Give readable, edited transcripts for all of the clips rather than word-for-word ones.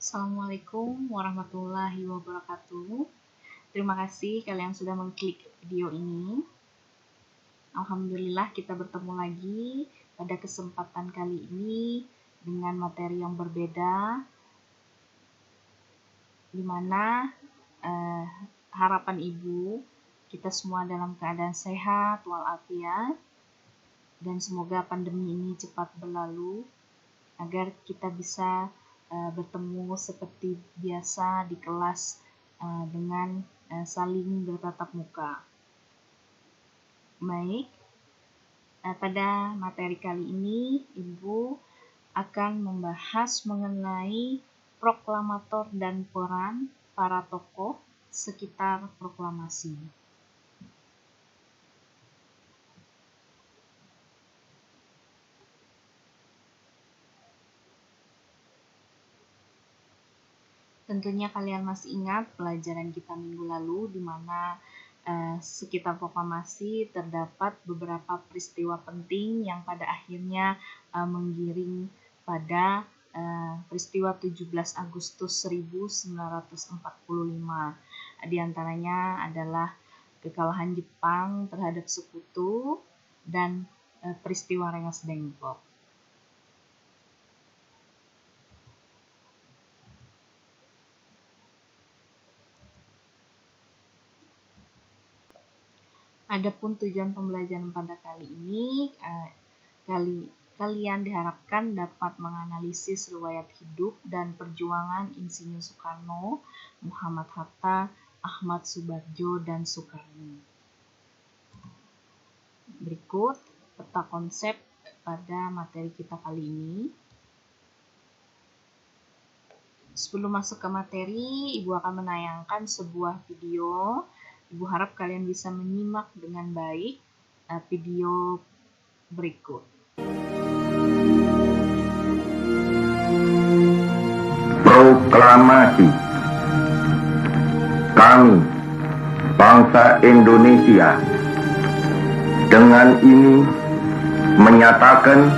Assalamualaikum warahmatullahi wabarakatuh. Terima kasih kalian sudah mengklik video ini. Alhamdulillah kita bertemu lagi pada kesempatan kali ini dengan materi yang berbeda, di mana harapan ibu kita semua dalam keadaan sehat walafiat, dan semoga pandemi ini cepat berlalu agar kita bisa bertemu seperti biasa di kelas dengan saling bertatap muka. Baik, pada materi kali ini Ibu akan membahas mengenai proklamator dan peran para tokoh sekitar proklamasi. Tentunya kalian masih ingat pelajaran kita minggu lalu di mana sekitar proklamasi terdapat beberapa peristiwa penting yang pada akhirnya menggiring pada peristiwa 17 Agustus 1945. Di antaranya adalah kekalahan Jepang terhadap Sekutu dan peristiwa Rengas Dengklok. Adapun tujuan pembelajaran pada kali ini, kalian diharapkan dapat menganalisis riwayat hidup dan perjuangan Insinyur Soekarno, Muhammad Hatta, Ahmad Subardjo, dan Soekarno. Berikut peta konsep pada materi kita kali ini. Sebelum masuk ke materi, Ibu akan menayangkan sebuah video. Ibu harap kalian bisa menyimak dengan baik video berikut. Proklamasi. Kami, bangsa Indonesia, dengan ini menyatakan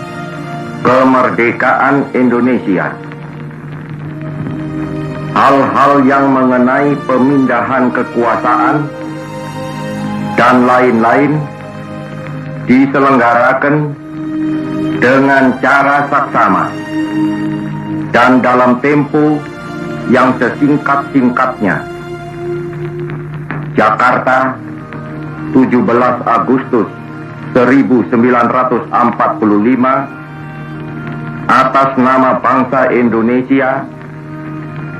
kemerdekaan Indonesia. Hal-hal yang mengenai pemindahan kekuasaan dan lain-lain diselenggarakan dengan cara saksama dan dalam tempo yang sesingkat-singkatnya. Jakarta, 17 Agustus 1945, atas nama bangsa Indonesia,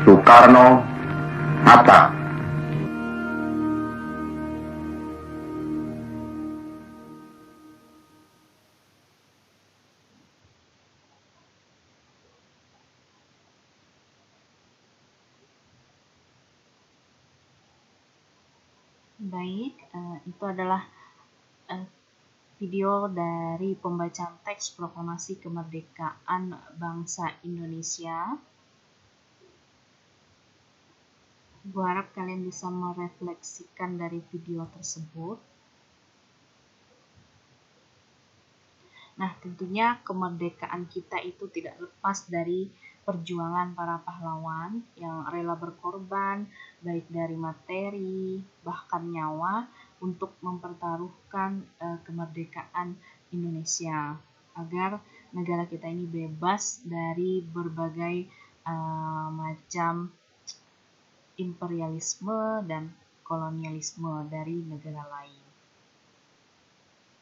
Soekarno, Hatta. Baik, itu adalah video dari pembacaan teks proklamasi kemerdekaan bangsa Indonesia. Gue harap kalian bisa merefleksikan dari video tersebut. Nah, tentunya kemerdekaan kita itu tidak lepas dari perjuangan para pahlawan yang rela berkorban, baik dari materi, bahkan nyawa, untuk mempertaruhkan kemerdekaan Indonesia, agar negara kita ini bebas dari berbagai macam imperialisme dan kolonialisme dari negara lain.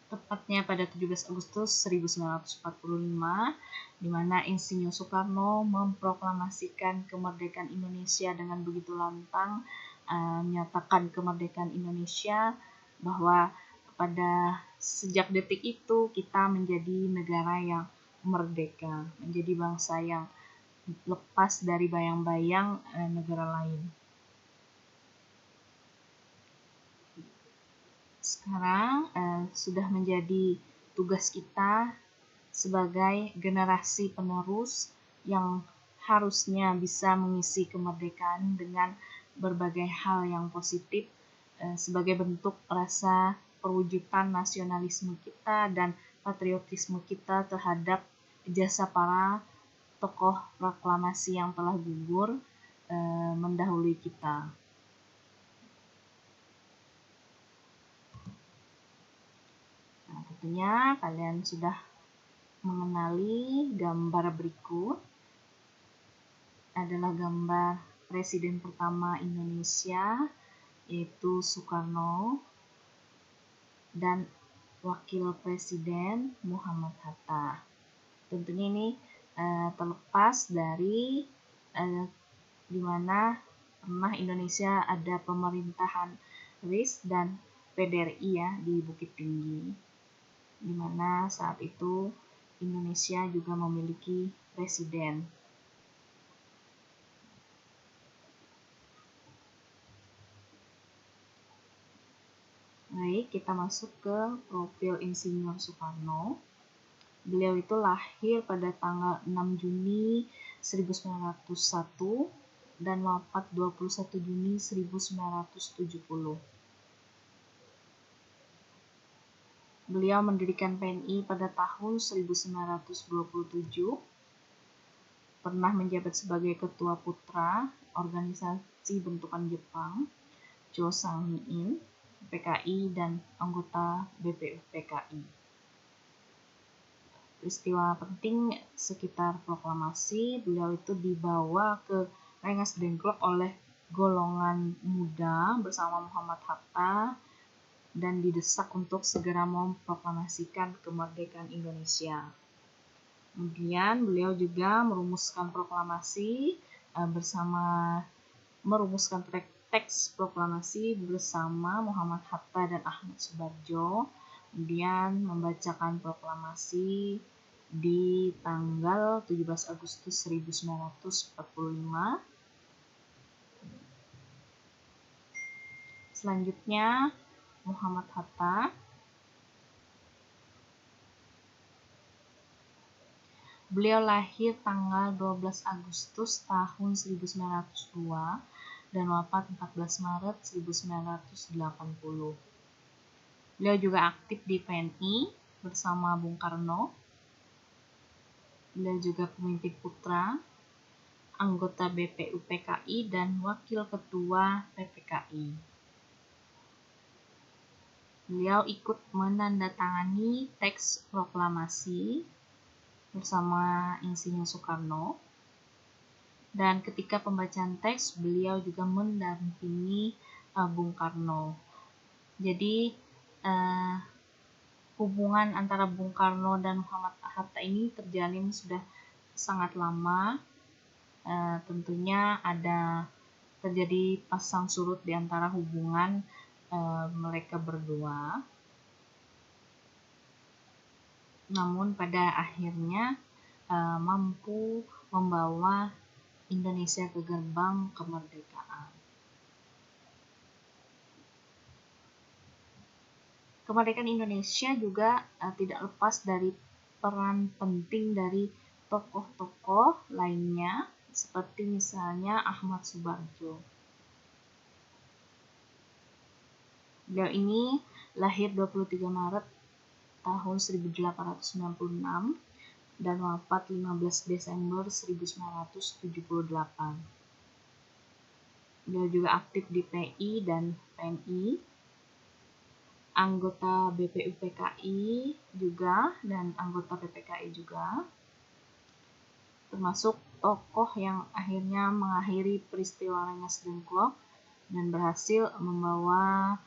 Tepatnya pada 17 Agustus 1945, di mana Insinyur Soekarno memproklamasikan kemerdekaan Indonesia dengan begitu lantang, menyatakan kemerdekaan Indonesia bahwa pada sejak detik itu kita menjadi negara yang merdeka, menjadi bangsa yang lepas dari bayang-bayang negara lain. Sekarang sudah menjadi tugas kita sebagai generasi penerus yang harusnya bisa mengisi kemerdekaan dengan berbagai hal yang positif sebagai bentuk rasa perwujudan nasionalisme kita dan patriotisme kita terhadap jasa para tokoh proklamasi yang telah gugur mendahului kita. Nah, tentunya kalian sudah mengenali gambar berikut. Adalah gambar Presiden pertama Indonesia, yaitu Soekarno, dan Wakil Presiden Muhammad Hatta. Tentunya ini terlepas dari di mana pernah Indonesia ada pemerintahan RIS dan PDRI ya di Bukit Tinggi, di mana saat itu Indonesia juga memiliki presiden. Baik, kita masuk ke profil Insinyur Soekarno. Beliau itu lahir pada tanggal 6 Juni 1901 dan wafat 21 Juni 1970. Beliau mendirikan PNI pada tahun 1927, pernah menjabat sebagai Ketua Putra organisasi bentukan Jepang, Joseon PKI, dan anggota BPU PKI. Peristiwa penting sekitar proklamasi, beliau itu dibawa ke Rengas Dengklok oleh golongan muda bersama Muhammad Hatta dan didesak untuk segera memproklamasikan kemerdekaan Indonesia. Kemudian beliau juga merumuskan proklamasi merumuskan teks proklamasi bersama Muhammad Hatta dan Ahmad Subarjo, kemudian membacakan proklamasi di tanggal 17 Agustus 1945. Selanjutnya Muhammad Hatta. Beliau lahir tanggal 12 Agustus tahun 1902 dan wafat 14 Maret 1980. Beliau juga aktif di PNI bersama Bung Karno. Beliau juga pemimpin putra, anggota BPU PKI, dan wakil ketua PPKI. Beliau ikut menandatangani teks proklamasi bersama Insinyur Soekarno. Dan ketika pembacaan teks, beliau juga mendampingi Bung Karno. Jadi hubungan antara Bung Karno dan Muhammad Hatta ini terjalin sudah sangat lama. Tentunya ada terjadi pasang surut di antara hubungan mereka berdua. Namun pada akhirnya mampu membawa Indonesia ke gerbang kemerdekaan. Kemerdekaan Indonesia juga tidak lepas dari peran penting dari tokoh-tokoh lainnya, seperti misalnya Ahmad Subarjo. Beliau ini lahir 23 Maret tahun 1896 dan wafat 15 Desember 1978. Beliau juga aktif di PI dan PNI, anggota BPU PKI juga, dan anggota PPKI juga, termasuk tokoh yang akhirnya mengakhiri peristiwa Rengas Dengklok dan berhasil membawa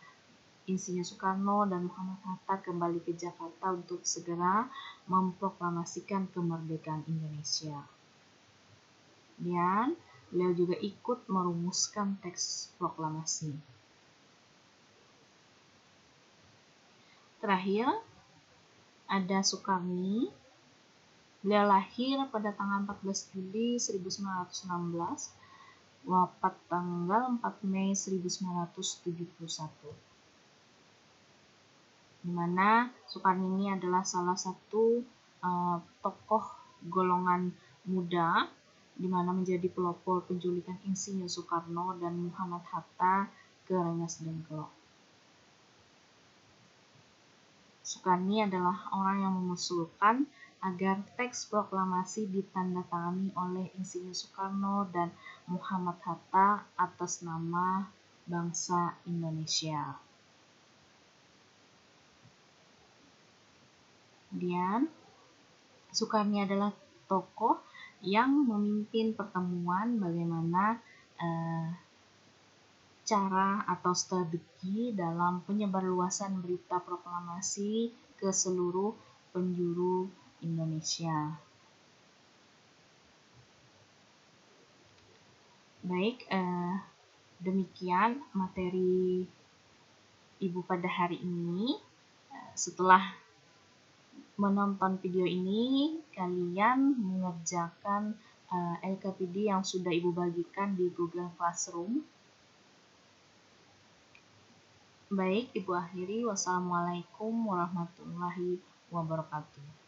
Insinyur Soekarno dan Muhammad Hatta kembali ke Jakarta untuk segera memproklamasikan kemerdekaan Indonesia. Dan beliau juga ikut merumuskan teks proklamasi. Terakhir, ada Soekarni. Beliau lahir pada tanggal 14 Juli 1916, wafat tanggal 4 Mei 1971. Di mana Soekarni ini adalah salah satu tokoh golongan muda, di mana menjadi pelopor penculikan Insinyur Soekarno dan Muhammad Hatta ke Rengas Dengklok. Soekarni adalah orang yang mengusulkan agar teks proklamasi ditandatangani oleh Insinyur Soekarno dan Muhammad Hatta atas nama bangsa Indonesia. Kemudian, Soekarno adalah tokoh yang memimpin pertemuan bagaimana cara atau strategi dalam penyebarluasan berita proklamasi ke seluruh penjuru Indonesia. Baik, demikian materi Ibu pada hari ini. Setelah menonton video ini, kalian mengerjakan LKPD yang sudah Ibu bagikan di Google Classroom. Baik, Ibu akhiri. Wassalamualaikum warahmatullahi wabarakatuh.